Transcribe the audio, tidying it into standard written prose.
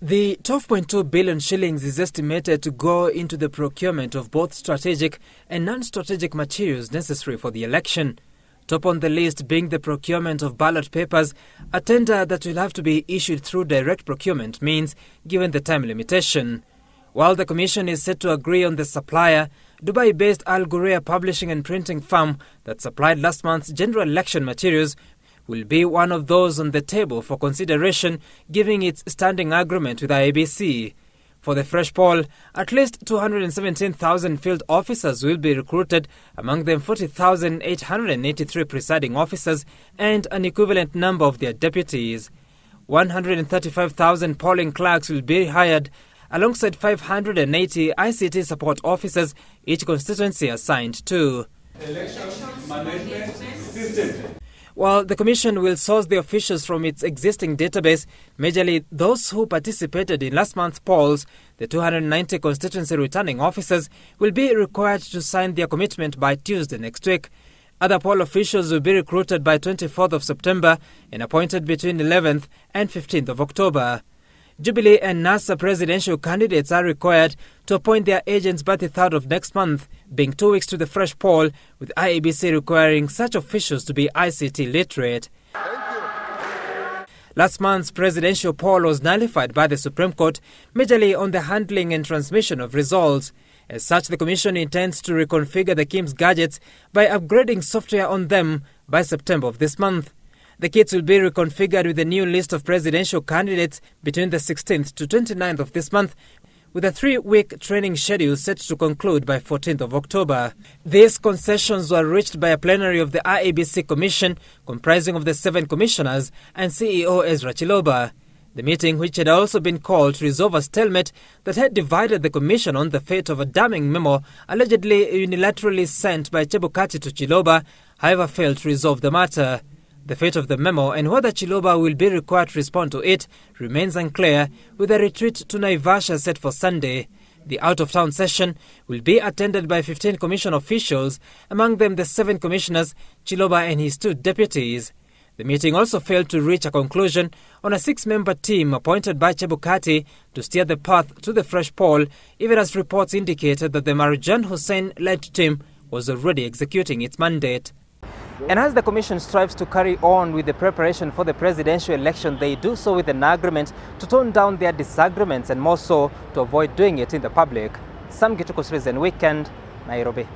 The 12.2 billion shillings is estimated to go into the procurement of both strategic and non-strategic materials necessary for the election. Top on the list being the procurement of ballot papers, a tender that will have to be issued through direct procurement means, given the time limitation. While the Commission is set to agree on the supplier, Dubai-based Al Ghurair publishing and printing firm that supplied last month's general election materials will be one of those on the table for consideration, giving its standing agreement with IEBC. For the fresh poll, at least 217,000 field officers will be recruited, among them 40,883 presiding officers and an equivalent number of their deputies. 135,000 polling clerks will be hired, alongside 580 ICT support officers, each constituency assigned to. Election management system. While the Commission will source the officials from its existing database, majorly those who participated in last month's polls, the 290 constituency returning officers will be required to sign their commitment by Tuesday next week. Other poll officials will be recruited by 24th of September and appointed between 11th and 15th of October. Jubilee and NASA presidential candidates are required to appoint their agents by the 3rd of next month, being 2 weeks to the fresh poll, with IEBC requiring such officials to be ICT literate. Last month's presidential poll was nullified by the Supreme Court, majorly on the handling and transmission of results. As such, the Commission intends to reconfigure the KIMS gadgets by upgrading software on them by September of this month. The kits will be reconfigured with a new list of presidential candidates between the 16th to 29th of this month, with a 3-week training schedule set to conclude by 14th of October. These concessions were reached by a plenary of the IEBC Commission, comprising of the 7 commissioners and CEO Ezra Chiloba. The meeting, which had also been called to resolve a stalemate that had divided the Commission on the fate of a damning memo allegedly unilaterally sent by Chebukati to Chiloba, however failed to resolve the matter. The fate of the memo and whether Chiloba will be required to respond to it remains unclear, with a retreat to Naivasha set for Sunday. The out-of-town session will be attended by 15 Commission officials, among them the 7 commissioners, Chiloba and his 2 deputies. The meeting also failed to reach a conclusion on a 6-member team appointed by Chebukati to steer the path to the fresh poll, even as reports indicated that the Marjan Hussein-led team was already executing its mandate. And as the Commission strives to carry on with the preparation for the presidential election, they do so with an agreement to tone down their disagreements and more so to avoid doing it in the public. Sam Gituku's Reason Weekend, Nairobi.